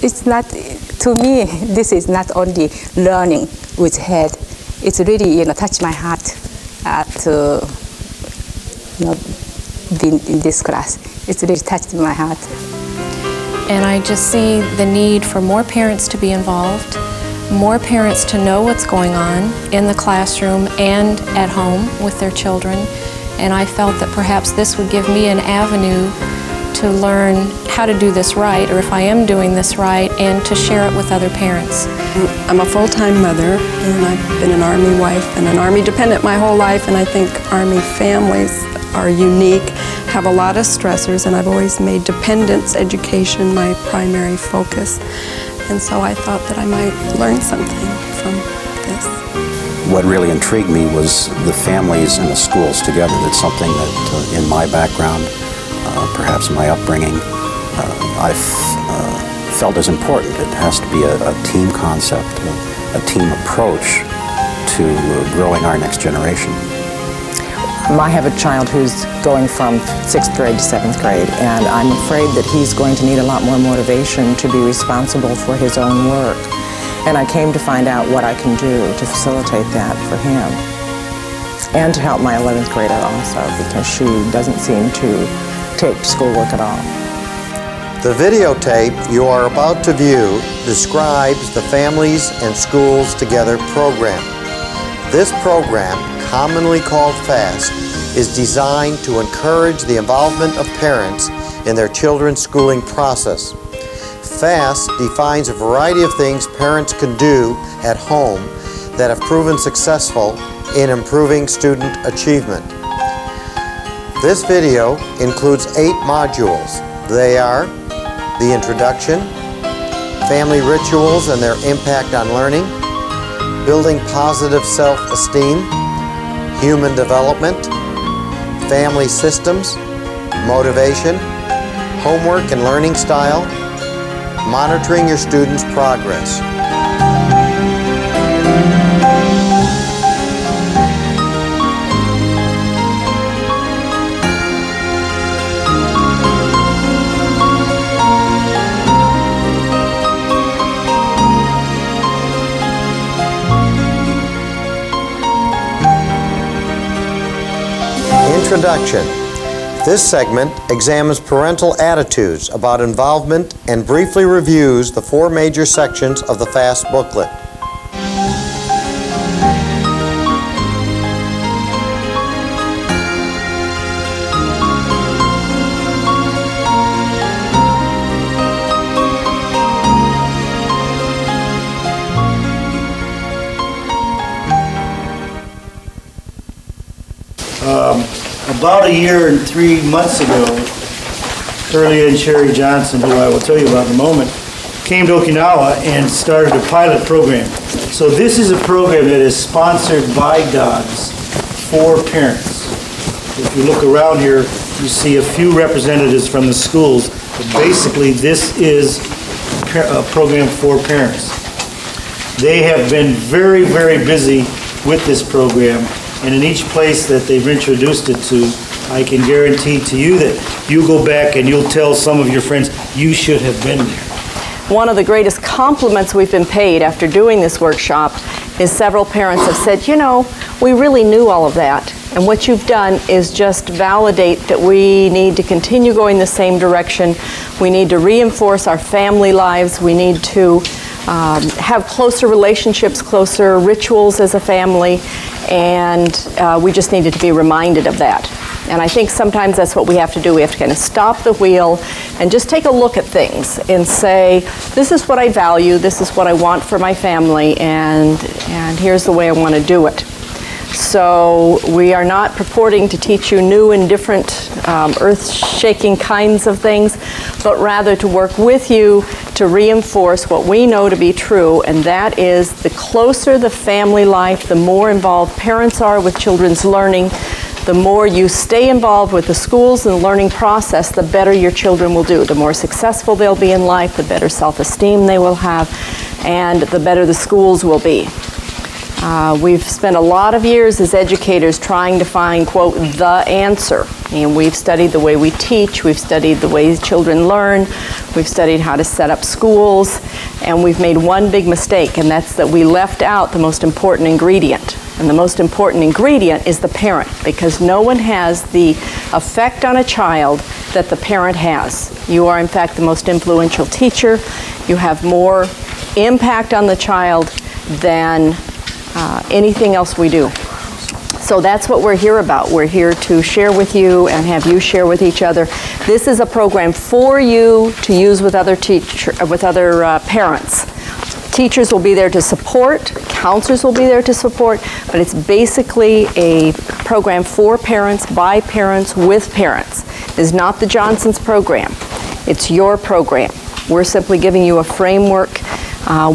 it's not, to me, this is not only learning with head. It's really, touched my heart to be in this class. It's really touched my heart. And I just see the need for more parents to be involved, more parents to know what's going on in the classroom and at home with their children. And I felt that perhaps this would give me an avenue to learn how to do this right, or if I am doing this right, and to share it with other parents. I'm a full-time mother, and I've been an Army wife and an Army dependent my whole life, and I think Army families are unique, have a lot of stressors, and I've always made dependence education my primary focus. And so I thought that I might learn something from this. What really intrigued me was the families and the schools together. That's something that in my background, perhaps my upbringing, I've felt is important. It has to be a team concept, a team approach to growing our next generation. I have a child who's going from 6th grade to 7th grade, and I'm afraid that he's going to need a lot more motivation to be responsible for his own work. And I came to find out what I can do to facilitate that for him. And to help my 11th grader also, because she doesn't seem to take schoolwork at all. The videotape you are about to view describes the Families and Schools Together program. This program, commonly called F.A.S.T, is designed to encourage the involvement of parents in their children's schooling process. F.A.S.T defines a variety of things parents can do at home that have proven successful in improving student achievement. This video includes 8 modules. They are the introduction, family rituals and their impact on learning, building positive self-esteem, human development, family systems, motivation, homework and learning style, monitoring your students' progress. Introduction. This segment examines parental attitudes about involvement and briefly reviews the 4 major sections of the F.A.S.T booklet. About a year and 3 months ago, Curly and Sherry Johnson, who I will tell you about in a moment, came to Okinawa and started a pilot program. So this is a program that is sponsored by DoDDS for parents. If you look around here, you see a few representatives from the schools, but basically this is a program for parents. They have been very, very busy with this program. And in each place that they've introduced it to, I can guarantee to you that you go back and you'll tell some of your friends, you should have been there. One of the greatest compliments we've been paid after doing this workshop is several parents have said, we really knew all of that. And what you've done is just validate that we need to continue going the same direction. We need to reinforce our family lives. We need to have closer relationships, closer rituals as a family, and we just needed to be reminded of that. And I think sometimes that's what we have to do. We have to kind of stop the wheel and just take a look at things and say, this is what I value, this is what I want for my family, and here's the way I want to do it. So we are not purporting to teach you new and different earth-shaking kinds of things, but rather to work with you to reinforce what we know to be true, and that is the closer the family life, the more involved parents are with children's learning, the more you stay involved with the schools and the learning process, the better your children will do. The more successful they'll be in life, the better self-esteem they will have, and the better the schools will be. We've spent a lot of years as educators trying to find, quote, the answer. And we've studied the way we teach, we've studied the way children learn, we've studied how to set up schools, and we've made one big mistake, and that's that we left out the most important ingredient. And the most important ingredient is the parent, because no one has the effect on a child that the parent has. You are, in fact, the most influential teacher. You have more impact on the child than anything else we do. So that's what we're here about. We're here to share with you and have you share with each other. This is a program for you to use with other parents. Teachers will be there to support, counselors will be there to support, but it's basically a program for parents, by parents, with parents. It's not the Johnson's program. It's your program. We're simply giving you a framework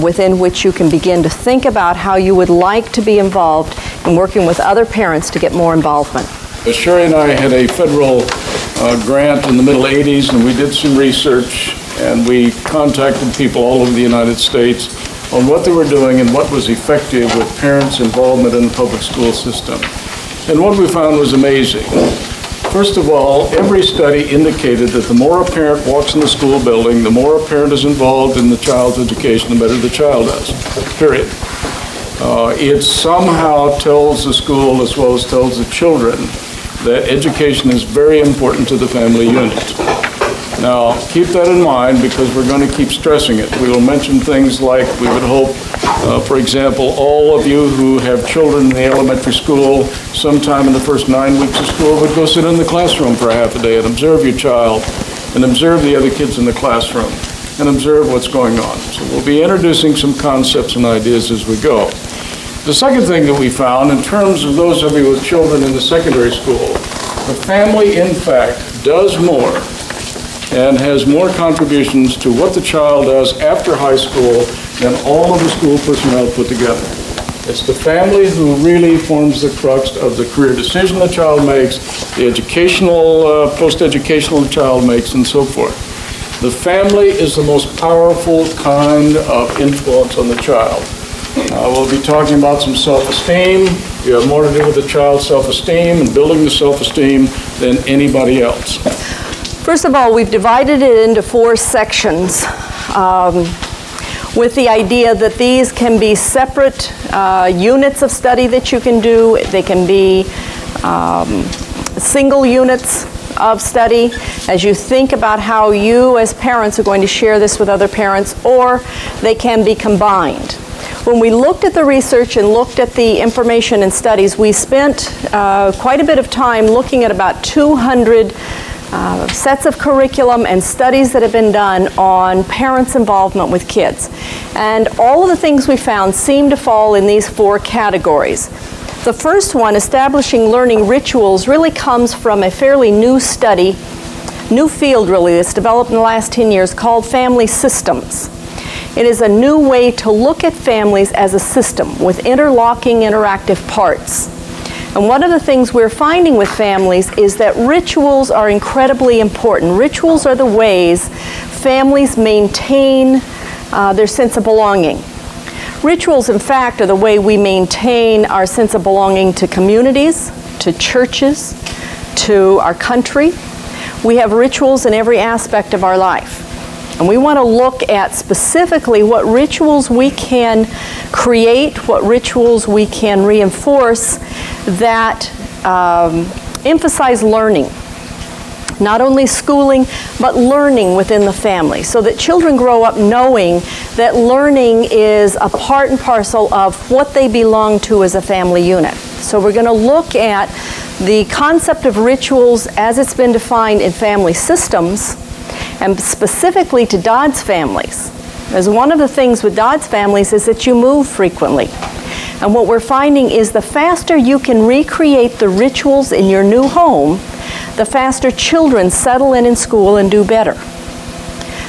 within which you can begin to think about how you would like to be involved in working with other parents to get more involvement. Sherry and I had a federal grant in the middle 80s, and we did some research, and we contacted people all over the United States on what they were doing and what was effective with parents' involvement in the public school system. And what we found was amazing. First of all, every study indicated that the more a parent walks in the school building, the more a parent is involved in the child's education, the better the child does, period. It somehow tells the school as well as tells the children that education is very important to the family unit. Now, keep that in mind because we're going to keep stressing it. We will mention things like we would hope, for example, all of you who have children in the elementary school, sometime in the first 9 weeks of school, would go sit in the classroom for a half a day and observe your child and observe the other kids in the classroom and observe what's going on. So we'll be introducing some concepts and ideas as we go. The second thing that we found, in terms of those of you with children in the secondary school, the family, in fact, does more and has more contributions to what the child does after high school than all of the school personnel put together. It's the family who really forms the crux of the career decision the child makes, the educational, post-educational the child makes, and so forth. The family is the most powerful kind of influence on the child. We'll be talking about some self-esteem. You have more to do with the child's self-esteem and building the self-esteem than anybody else. First of all, we've divided it into 4 sections with the idea that these can be separate units of study that you can do. They can be single units of study as you think about how you as parents are going to share this with other parents, or they can be combined. When we looked at the research and looked at the information and studies, we spent quite a bit of time looking at about 200 sets of curriculum and studies that have been done on parents' involvement with kids. And all of the things we found seem to fall in these 4 categories. The first one, establishing learning rituals, really comes from a fairly new study, new field really, that's developed in the last 10 years called family systems. It is a new way to look at families as a system with interlocking interactive parts. And one of the things we're finding with families is that rituals are incredibly important. Rituals are the ways families maintain their sense of belonging. Rituals, in fact, are the way we maintain our sense of belonging to communities, to churches, to our country. We have rituals in every aspect of our life. And we want to look at specifically what rituals we can create, what rituals we can reinforce that emphasize learning. Not only schooling, but learning within the family, so that children grow up knowing that learning is a part and parcel of what they belong to as a family unit. So we're going to look at the concept of rituals as it's been defined in family systems, and specifically to DoDDS families. As one of the things with DoDDS families is that you move frequently. And what we're finding is the faster you can recreate the rituals in your new home, the faster children settle in school and do better.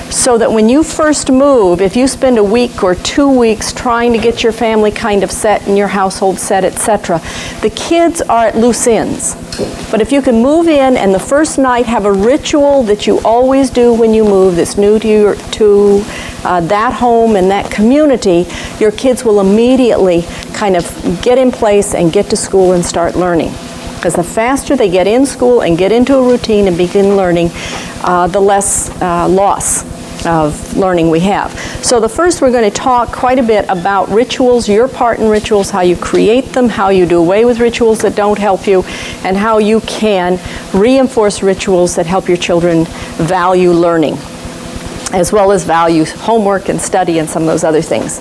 so that when you first move, if you spend a week or 2 weeks trying to get your family kind of set and your household set, etc., the kids are at loose ends. But if you can move in and the first night have a ritual that you always do when you move that's new to that home and that community, your kids will immediately kind of get in place and get to school and start learning. Because the faster they get in school and get into a routine and begin learning, the less loss of learning we have. So the first, we're going to talk quite a bit about rituals, your part in rituals, how you create them, how you do away with rituals that don't help you, and how you can reinforce rituals that help your children value learning, as well as value homework and study and some of those other things.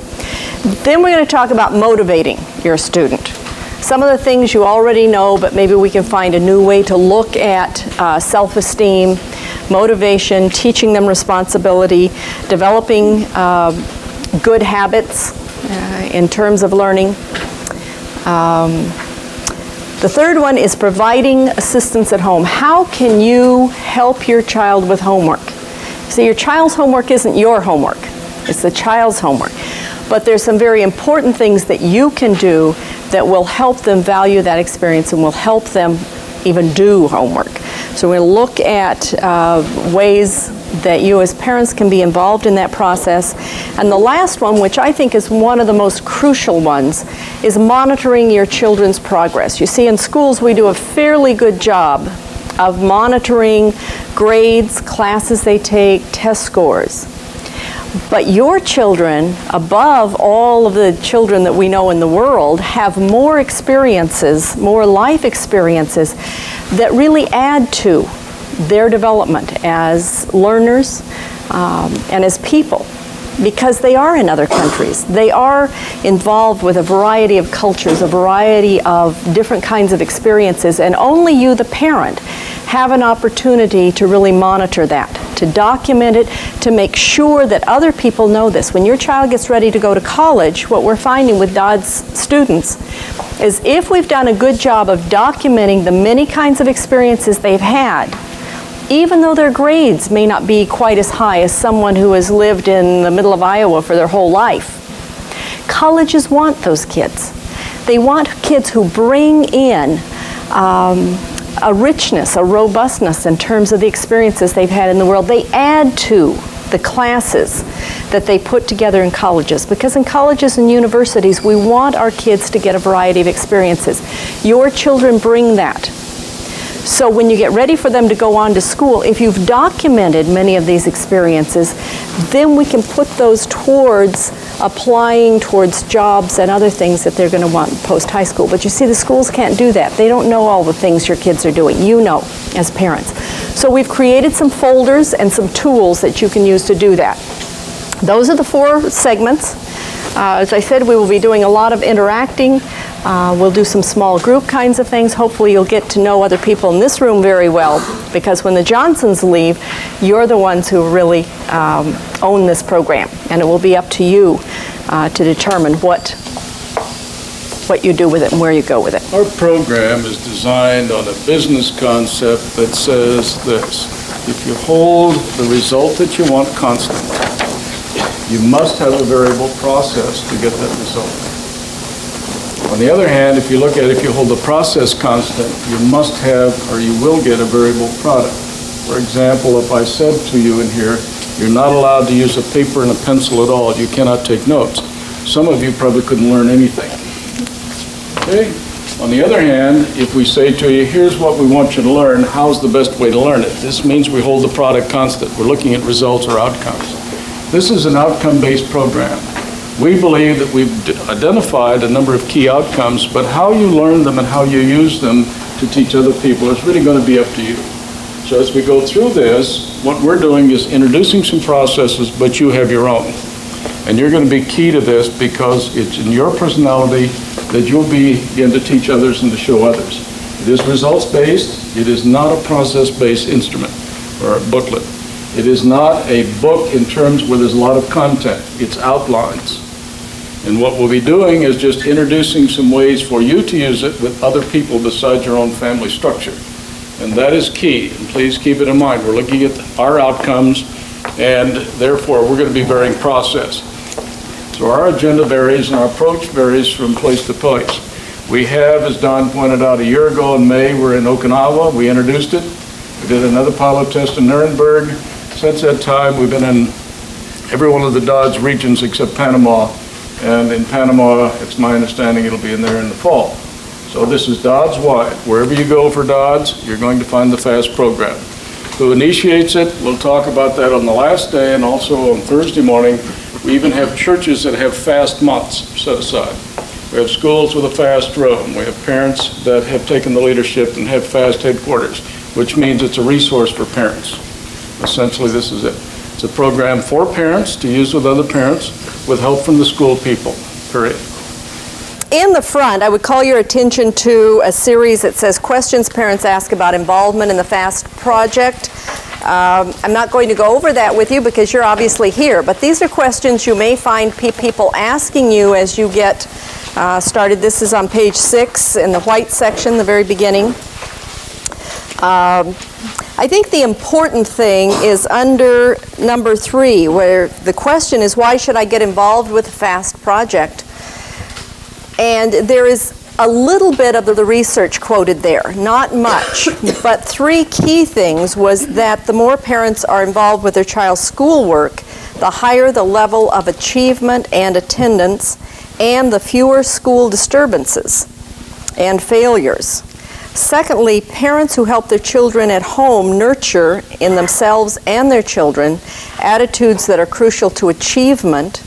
Then we're going to talk about motivating your student. Some of the things you already know, but maybe we can find a new way to look at self-esteem, motivation, teaching them responsibility, developing good habits in terms of learning. The third one is providing assistance at home. How can you help your child with homework? See, your child's homework isn't your homework. It's the child's homework. But there's some very important things that you can do that will help them value that experience and will help them even do homework. So we're going to look at ways that you as parents can be involved in that process. And the last one, which I think is one of the most crucial ones, is monitoring your children's progress. You see, in schools we do a fairly good job of monitoring grades, classes they take, test scores. But your children, above all of the children that we know in the world, have more experiences, more life experiences that really add to their development as learners and as people, because they are in other countries. They are involved with a variety of cultures, a variety of different kinds of experiences, and only you, the parent, have an opportunity to really monitor that, to document it, to make sure that other people know this. When your child gets ready to go to college, what we're finding with DoDDS students is if we've done a good job of documenting the many kinds of experiences they've had, even though their grades may not be quite as high as someone who has lived in the middle of Iowa for their whole life, colleges want those kids. They want kids who bring in a richness, a robustness in terms of the experiences they've had in the world. They add to the classes that they put together in colleges, because in colleges and universities we want our kids to get a variety of experiences. Your children bring that. So when you get ready for them to go on to school, if you've documented many of these experiences, then we can put those towards applying towards jobs and other things that they're going to want post-high school. But you see, the schools can't do that. They don't know all the things your kids are doing. You know, as parents. So we've created some folders and some tools that you can use to do that. Those are the 4 segments. As I said, we will be doing a lot of interacting. We'll do some small group kinds of things. Hopefully you'll get to know other people in this room very well, because when the Johnsons leave, you're the ones who really own this program, and it will be up to you to determine what you do with it and where you go with it. Our program is designed on a business concept that says this: if you hold the result that you want constant, you must have a variable process to get that result. On the other hand, if you look at it, if you hold the process constant, you must have, or you will get, a variable product. For example, if I said to you in here, you're not allowed to use a paper and a pencil at all, you cannot take notes, some of you probably couldn't learn anything. Okay? On the other hand, if we say to you, here's what we want you to learn, how's the best way to learn it? This means we hold the product constant. We're looking at results or outcomes. This is an outcome-based program. We believe that we've identified a number of key outcomes, but how you learn them and how you use them to teach other people is really going to be up to you. So as we go through this, what we're doing is introducing some processes, but you have your own. And you're going to be key to this, because it's in your personality that you'll begin to teach others and to show others. It is results-based. It is not a process-based instrument or a booklet. It is not a book in terms where there's a lot of content. It's outlines. And what we'll be doing is just introducing some ways for you to use it with other people besides your own family structure. And that is key. And please keep it in mind. We're looking at our outcomes. and therefore we're going to be varying process. So our agenda varies and our approach varies from place to place. We have, as Don pointed out, a year ago in May, we're in Okinawa. We introduced it. We did another pilot test in Nuremberg. Since that time, we've been in every one of the DoDDS regions except Panama. And in Panama, it's my understanding it'll be in there in the fall. So this is DoDDS-wide. Wherever you go for DoDDS, you're going to find the FAST program. Who initiates it, we'll talk about that on the last day, and also on Thursday morning. We even have churches that have FAST months set aside. We have schools with a FAST room. We have parents that have taken the leadership and have FAST headquarters, which means it's a resource for parents. Essentially, this is it. It's a program for parents to use with other parents with help from the school people, period. In the front, I would call your attention to a series that says Questions Parents Ask About Involvement in the FAST Project. I'm not going to go over that with you because you're obviously here, but these are questions you may find people asking you as you get started. This is on page 6 in the white section, the very beginning. I think the important thing is under number 3, where the question is, why should I get involved with the FAST project? And there is a little bit of the research quoted there, not much, but 3 key things was that the more parents are involved with their child's schoolwork, the higher the level of achievement and attendance, and the fewer school disturbances and failures. Secondly, parents who help their children at home nurture in themselves and their children attitudes that are crucial to achievement.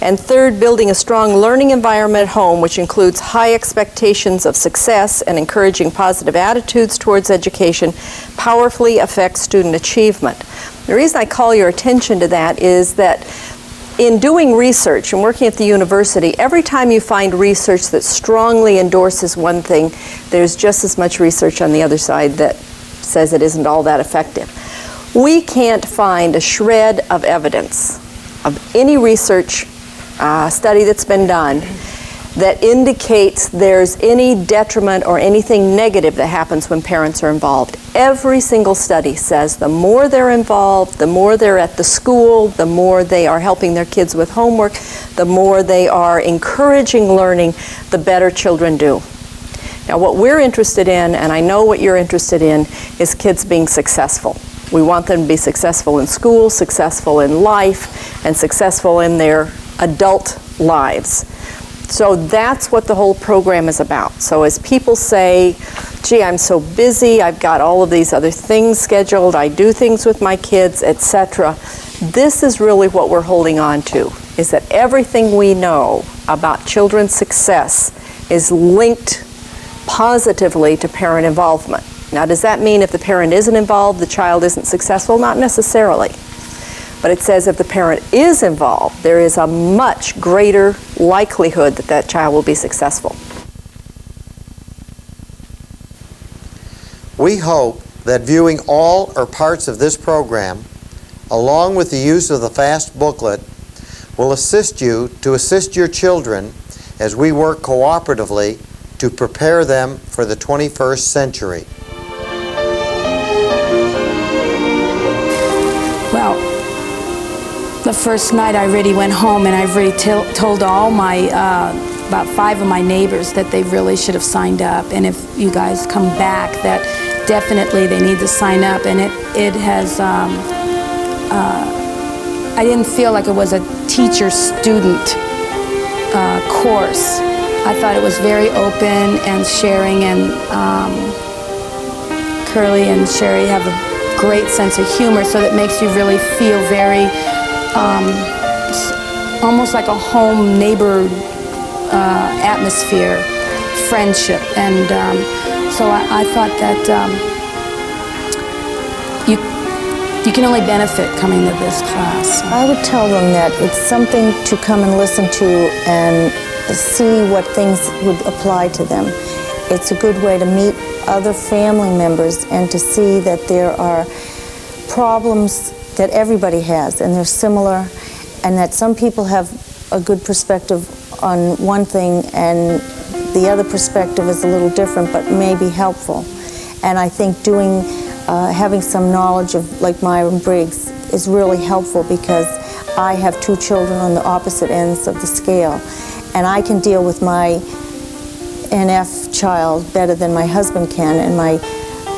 And third, building a strong learning environment at home, which includes high expectations of success and encouraging positive attitudes towards education, powerfully affects student achievement. The reason I call your attention to that is that in doing research and working at the university, every time you find research that strongly endorses one thing, there's just as much research on the other side that says it isn't all that effective. We can't find a shred of evidence of any research study that's been done that indicates there's any detriment or anything negative that happens when parents are involved. Every single study says the more they're involved, the more they're at the school, the more they are helping their kids with homework, the more they are encouraging learning, the better children do. Now what we're interested in, and I know what you're interested in, is kids being successful. We want them to be successful in school, successful in life, and successful in their adult lives. So that's what the whole program is about. So as people say, gee, I'm so busy, I've got all of these other things scheduled, I do things with my kids, etc. This is really what we're holding on to, is that everything we know about children's success is linked positively to parent involvement. Now, does that mean if the parent isn't involved, the child isn't successful? Not necessarily. But it says if the parent is involved, there is a much greater likelihood that that child will be successful. We hope that viewing all or parts of this program, along with the use of the FAST booklet, will assist you to assist your children as we work cooperatively to prepare them for the 21st century. Well, the first night I really went home and I really told all my, about 5 of my neighbors that they really should have signed up. And if you guys come back, that definitely they need to sign up. And it has, I didn't feel like it was a teacher-student course. I thought it was very open and sharing, and Curly and Sherry have a great sense of humor, so that makes you really feel very almost like a home neighbor atmosphere, friendship. And so I thought that you can only benefit coming to this class. I would tell them that it's something to come and listen to and see what things would apply to them. It's a good way to meet other family members and to see that there are problems that everybody has, and they're similar, and that some people have a good perspective on one thing and the other perspective is a little different but may be helpful. And I think having some knowledge of, like Myron Briggs, is really helpful because I have 2 children on the opposite ends of the scale, and I can deal with my NF child better than my husband can, and my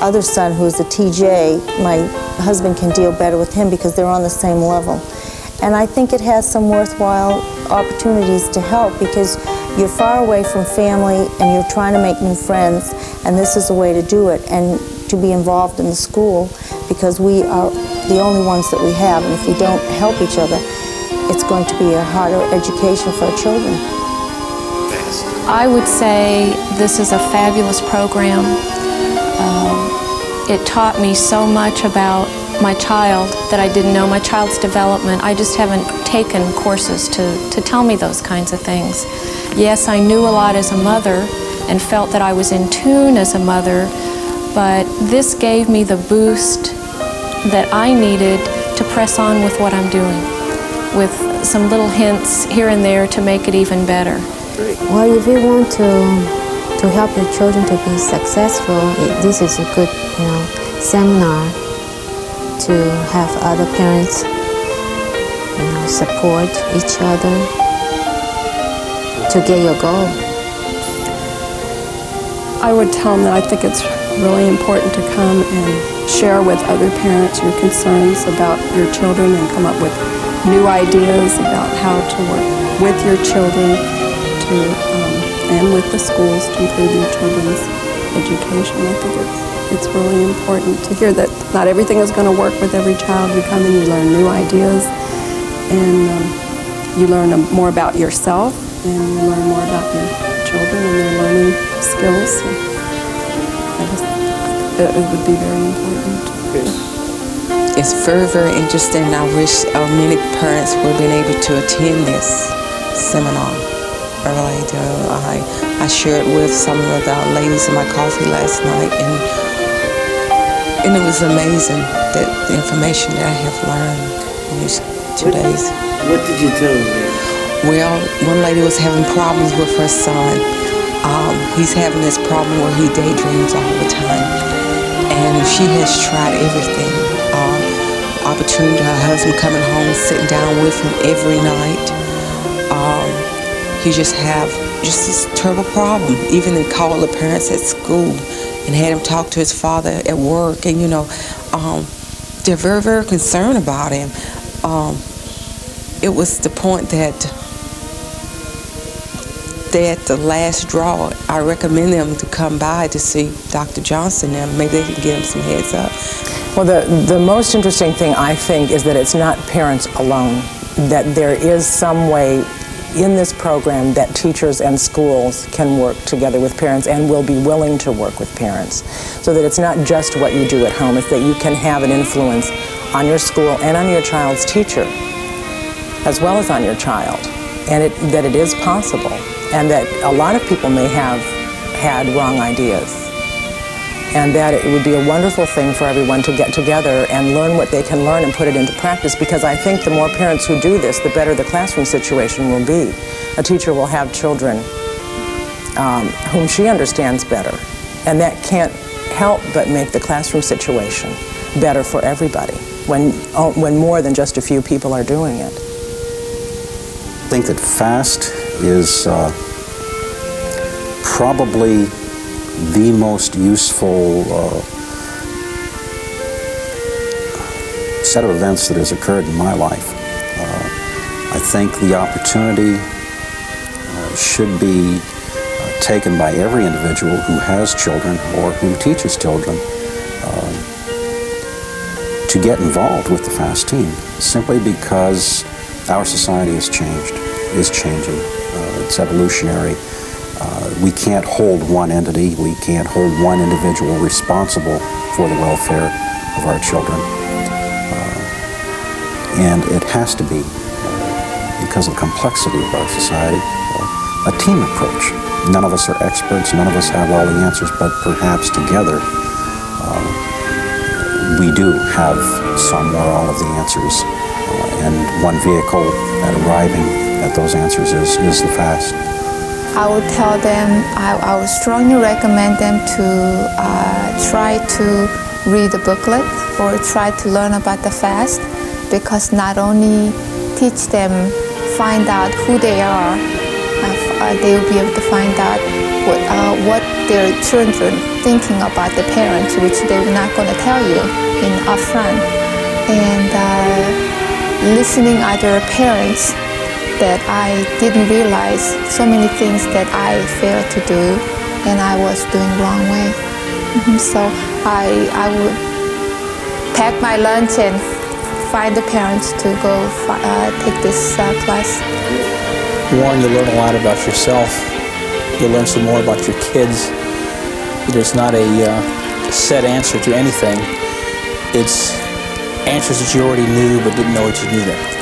other son, who's a TJ, my husband can deal better with him because they're on the same level. And I think it has some worthwhile opportunities to help because you're far away from family and you're trying to make new friends, and this is a way to do it, and to be involved in the school because we are the only ones that we have, and if we don't help each other, it's going to be a harder education for our children. I would say this is a fabulous program. It taught me so much about my child that I didn't know, my child's development. I just haven't taken courses to tell me those kinds of things. Yes, I knew a lot as a mother and felt that I was in tune as a mother, but this gave me the boost that I needed to press on with what I'm doing, with some little hints here and there to make it even better. Well, if you want to help your children to be successful, this is a good, seminar to have other parents, support each other to get your goal. I would tell them that I think it's really important to come and share with other parents your concerns about your children and come up with new ideas about how to work with your children and with the schools to improve your children's education. I think it's really important to hear that not everything is going to work with every child. You come and you learn new ideas, and you learn more about yourself, and you learn more about your children and their learning skills. So it would be very important. It's very, very interesting. I wish many parents would have been able to attend this seminar. Really do. I shared with some of the ladies in my coffee last night, and it was amazing that the information that I have learned in these 2 days. What did you tell them? Well, one lady was having problems with her son. He's having this problem where he daydreams all the time, and she has tried everything. Opportunity to her husband coming home, sitting down with him every night. He just have this terrible problem. Even then called the parents at school and had him talk to his father at work, and they're very, very concerned about him. It was the point that they're at the last draw. I recommend them to come by to see Dr. Johnson, and maybe they can give him some heads up. Well, the most interesting thing, I think, is that it's not parents alone, that there is some way in this program that teachers and schools can work together with parents and will be willing to work with parents, so that it's not just what you do at home, it's that you can have an influence on your school and on your child's teacher, as well as on your child, and that it is possible, and that a lot of people may have had wrong ideas, and that it would be a wonderful thing for everyone to get together and learn what they can learn and put it into practice, because I think the more parents who do this, the better the classroom situation will be. A teacher will have children whom she understands better, and that can't help but make the classroom situation better for everybody when more than just a few people are doing it. I think that FAST is probably the most useful set of events that has occurred in my life. I think the opportunity should be taken by every individual who has children or who teaches children to get involved with the FAST team, simply because our society has changed, is changing. It's evolutionary. We can't hold one entity, we can't hold one individual responsible for the welfare of our children. And it has to be, because of the complexity of our society, a team approach. None of us are experts, none of us have all the answers, but perhaps together we do have some or all of the answers. And one vehicle at arriving at those answers is the FAST. I would tell them, I would strongly recommend them to try to read the booklet or try to learn about the FAST, because not only teach them, find out who they are, they will be able to find out what their children thinking about the parents, which they're not going to tell you in upfront, and listening other parents that I didn't realize so many things that I failed to do and I was doing wrong way. So I would pack my lunch and find the parents to go take this class. One, you learn a lot about yourself. You learn some more about your kids. There's not a set answer to anything. It's answers that you already knew but didn't know that you knew them.